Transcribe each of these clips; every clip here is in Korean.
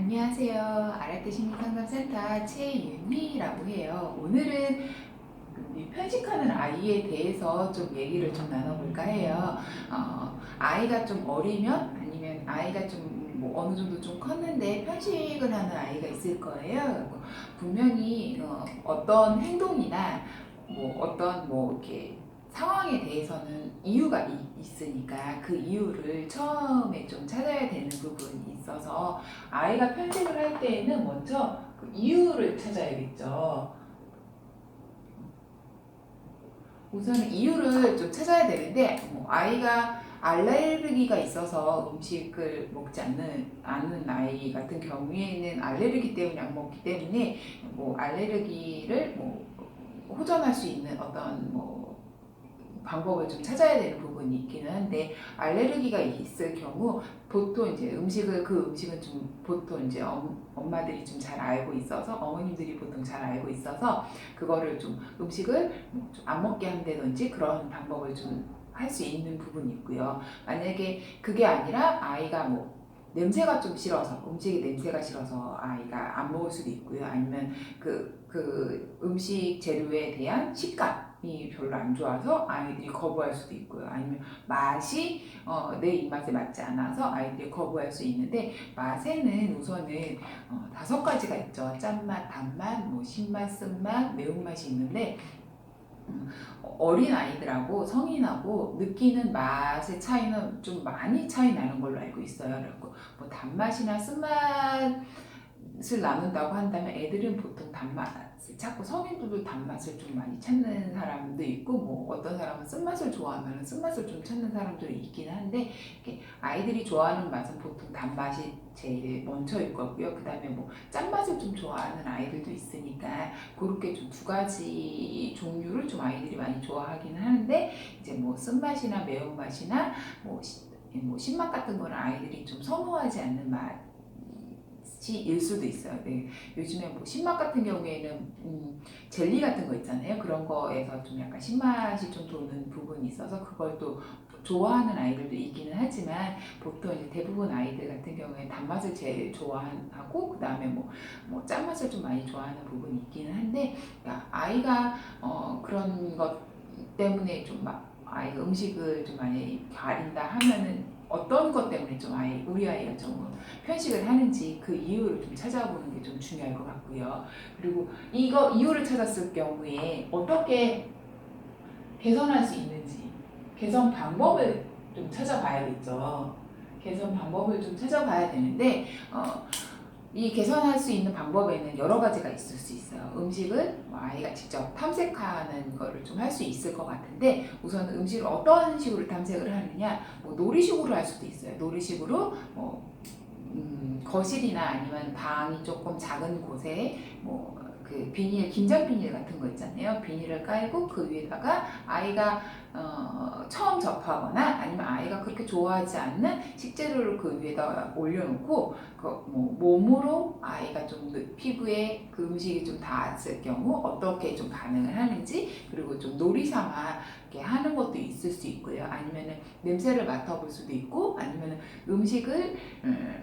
안녕하세요. 아라떼 심리상담센터 최윤희라고 해요. 오늘은 이 편식하는 아이에 대해서 좀 얘기를 좀 나눠볼까 해요. 아이가 좀 어리면 아니면 아이가 좀 뭐 어느 정도 좀 컸는데 편식을 하는 아이가 있을 거예요. 분명히 어떤 행동이나 뭐 어떤 뭐 이렇게 상황에 대해서는 이유가 있으니까 그 이유를 처음에 좀 찾아야 되는 부분이 있어서 아이가 편식을 할 때에는 먼저 그 이유를 찾아야겠죠. 우선은 이유를 좀 찾아야 되는데 아이가 알레르기가 있어서 음식을 먹지 않는 아이 같은 경우에는 알레르기 때문에 안 먹기 때문에 뭐 알레르기를 뭐 호전할 수 있는 어떤 뭐 방법을 좀 찾아야 되는 부분이 있기는 한데 알레르기가 있을 경우 보통 이제 그 음식은 좀 보통 이제 엄마들이 좀 잘 알고 있어서 어머님들이 보통 잘 알고 있어서 그거를 좀 음식을 좀 안 먹게 한다든지 그런 방법을 좀 할 수 있는 부분이 있고요. 만약에 그게 아니라 아이가 뭐 냄새가 좀 싫어서 음식의 냄새가 싫어서 아이가 안 먹을 수도 있고요. 아니면 그 음식 재료에 대한 식감이 별로 안 좋아서 아이들이 거부할 수도 있고요. 아니면 맛이 내 입맛에 맞지 않아서 아이들이 거부할 수 있는데 맛에는 우선은 5가지가 있죠. 짠맛, 단맛, 뭐 신맛, 쓴맛, 매운맛이 있는데 어린 아이들하고 성인하고 느끼는 맛의 차이는 좀 많이 차이 나는 걸로 알고 있어요. 그리고 뭐 단맛이나 쓴맛 을 나눈다고 한다면 애들은 보통 단맛을 찾고 성인들도 단맛을 좀 많이 찾는 사람도 있고 뭐 어떤 사람은 쓴맛을 좋아하면 쓴맛을 좀 찾는 사람들이 있긴 한데 아이들이 좋아하는 맛은 보통 단맛이 제일 먼저일 거고요. 그 다음에 뭐 짠맛을 좀 좋아하는 아이들도 있으니까 그렇게 좀 2가지 종류를 좀 아이들이 많이 좋아하기는 하는데 이제 뭐 쓴맛이나 매운맛이나 뭐 신맛 같은 거는 아이들이 좀 선호하지 않는 맛 일 수도 있어요. 네. 요즘에 뭐 신맛 같은 경우에는 젤리 같은 거 있잖아요. 그런 거에서 좀 약간 신맛이 좀 도는 부분이 있어서 그걸 또 좋아하는 아이들도 있기는 하지만 보통 이제 대부분 아이들 같은 경우에 단맛을 제일 좋아하고 그 다음에 뭐 짠맛을 좀 많이 좋아하는 부분이 있기는 한데 그러니까 아이가 그런 것 때문에 좀 막 아이가 음식을 좀 많이 가린다 하면은 어떤 것 때문에 좀 우리 아이가 좀 편식을 하는지 그 이유를 좀 찾아보는 게 좀 중요할 것 같고요. 그리고 이거 이유를 찾았을 경우에 어떻게 개선할 수 있는지 개선 방법을 좀 찾아봐야겠죠. 개선 방법을 좀 찾아봐야 되는데 이 개선할 수 있는 방법에는 여러 가지가 있을 수 있어요. 음식을 아이가 직접 탐색하는 거를 좀 할 수 있을 것 같은데 우선 음식을 어떤 식으로 탐색을 하느냐 뭐 놀이식으로 할 수도 있어요. 놀이식으로 거실이나 아니면 방이 조금 작은 곳에 뭐 그 비닐, 김장 비닐 같은 거 있잖아요. 비닐을 깔고 그 위에다가 아이가 처음 접하거나 아니면 아이가 그렇게 좋아하지 않는 식재료를 그 위에다 올려놓고 뭐 몸으로 아이가 좀 피부에 그 음식이 좀 닿았을 경우 어떻게 좀 반응을 하는지 그리고 좀 놀이삼아 이렇게 하는 것도 있을 수 있고요. 아니면은 냄새를 맡아볼 수도 있고 아니면은 음식을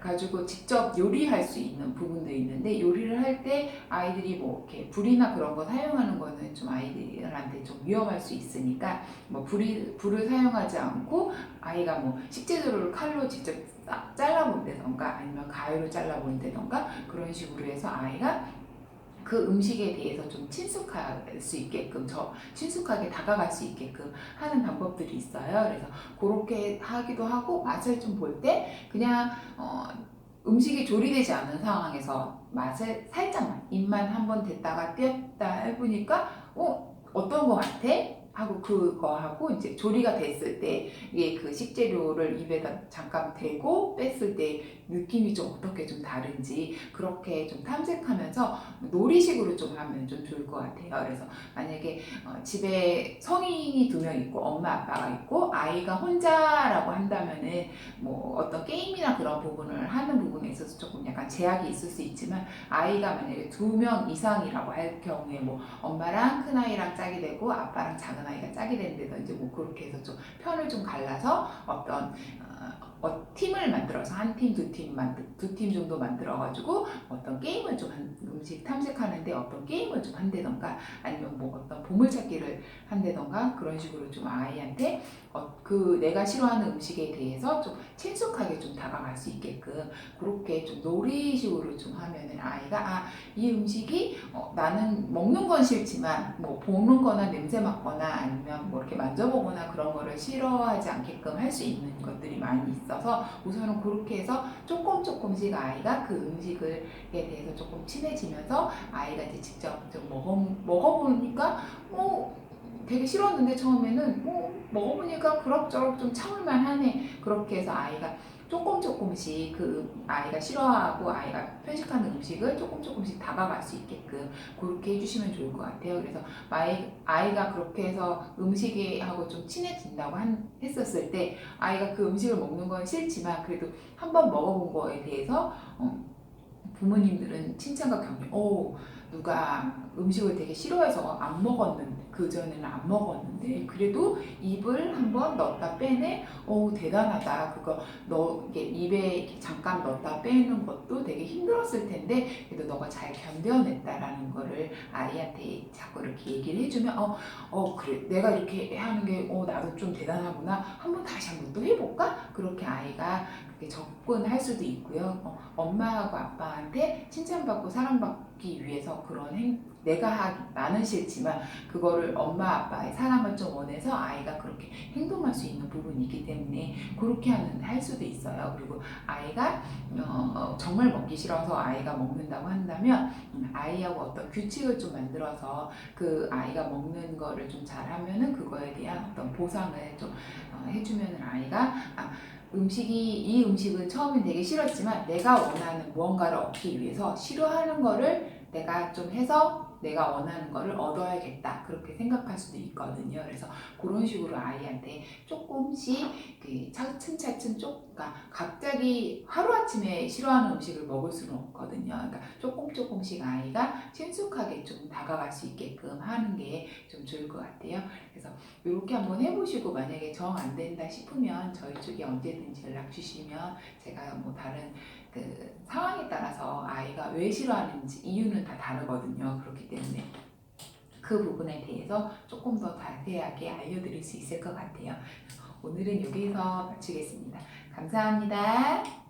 가지고 직접 요리할 수 있는 부분도 있는데 요리를 할 때 아이들이 뭐 이렇게 불이나 그런 거 사용하는 거는 좀 아이들한테 좀 위험할 수 있으니까 뭐 불을 사용하지 않고 아이가 뭐 식재료를 칼로 직접 잘라본다던가 아니면 가위로 잘라본다던가 그런 식으로 해서 아이가 그 음식에 대해서 좀 친숙할 수 있게끔 친숙하게 다가갈 수 있게끔 하는 방법들이 있어요. 그래서 그렇게 하기도 하고 맛을 좀 볼 때 그냥 음식이 조리되지 않은 상황에서 맛을 살짝만 입만 한번 댔다가 띄었다 해보니까 어떤 거 같아? 하고 그거 하고 이제 조리가 됐을 때 이게 그 식재료를 입에다 잠깐 대고 뺐을 때 느낌이 좀 어떻게 좀 다른지 그렇게 좀 탐색하면서 놀이식으로 좀 하면 좀 좋을 것 같아요. 그래서 만약에 집에 성인이 2명 있고 엄마 아빠가 있고 아이가 혼자라고 한다면은 뭐 어떤 게임이나 그런 부분을 하는 부분에 있어서 조금 약간 제약이 있을 수 있지만 아이가 만약에 2명 이상이라고 할 경우에 뭐 엄마랑 큰아이랑 짝이 되고 아빠랑 작은아이가 짝이 된다든지 뭐 그렇게 해서 좀 편을 좀 갈라서 팀을 만들어서 한 팀, 두 팀 정도 만들어가지고 어떤 게임을 좀 음식 탐색하는데 어떤 게임을 좀 한다던가 아니면 뭐 어떤 보물찾기를 한다던가 그런 식으로 좀 아이한테 그 내가 싫어하는 음식에 대해서 좀 친숙하게 좀 다가갈 수 있게끔 그렇게 좀 놀이식으로 좀 하면은 아이가 이 음식이 나는 먹는 건 싫지만 뭐 보는 거나 냄새 맡거나 아니면 뭐 이렇게 만져보거나 그런 거를 싫어하지 않게끔 할 수 있는 것들이 많이 있어서 우선은 그렇게 해서 조금씩 아이가 그 음식에 대해서 조금 친해지면서 아이가 이제 직접 좀 먹어보니까 되게 싫었는데 처음에는 먹어보니까 그럭저럭 좀 참을만 하네. 그렇게 해서 아이가 조금씩 그 아이가 싫어하고 아이가 편식하는 음식을 조금씩 다가갈 수 있게끔 그렇게 해주시면 좋을 것 같아요. 그래서 아이가 그렇게 해서 음식하고 좀 친해진다고 했었을 때 아이가 그 음식을 먹는 건 싫지만 그래도 한번 먹어본 거에 대해서 부모님들은 칭찬과 격려, 누가 음식을 되게 싫어해서 안 먹었는데, 그전에는 안 먹었는데, 그래도 입을 한번 넣었다 빼네? 대단하다. 그거 이게 입에 이렇게 잠깐 넣었다 빼는 것도 되게 힘들었을 텐데, 그래도 너가 잘 견뎌냈다라는 거를 아이한테 자꾸 이렇게 얘기를 해주면, 그래. 내가 이렇게 하는 게, 나도 좀 대단하구나. 다시 한번 또 해볼까? 그렇게 아이가 그렇게 접근할 수도 있고요. 엄마하고 아빠한테 칭찬받고 사랑받기 위해서 나는 싫지만 그거를 엄마 아빠의 사랑을 좀 원해서 아이가 그렇게 행동할 수 있는 부분이 있기 때문에 그렇게 할 수도 있어요. 그리고 아이가 정말 먹기 싫어서 아이가 먹는다고 한다면 아이하고 어떤 규칙을 좀 만들어서 그 아이가 먹는 거를 좀 잘하면은 그거에 대한 어떤 보상을 좀 해주면은 아이가 이 음식은 처음엔 되게 싫었지만 내가 원하는 무언가를 얻기 위해서 싫어하는 거를 내가 좀 해서 내가 원하는 거를 얻어야겠다 그렇게 생각할 수도 있거든요. 그래서 그런 식으로 아이한테 조금씩 차츰차츰 그러니까 갑자기 하루아침에 싫어하는 음식을 먹을 수는 없거든요. 그러니까 조금씩 아이가 친숙하게 좀 다가갈 수 있게끔 하는 게 좀 좋을 것 같아요. 그래서 이렇게 한번 해보시고 만약에 정 안 된다 싶으면 저희 쪽에 언제든지 연락 주시면 제가 뭐 다른 그 상황에 따라서 아이가 왜 싫어하는지 이유는 다 다르거든요. 그렇기 때문에 그 부분에 대해서 조금 더 자세하게 알려드릴 수 있을 것 같아요. 오늘은 여기서 마치겠습니다. 감사합니다.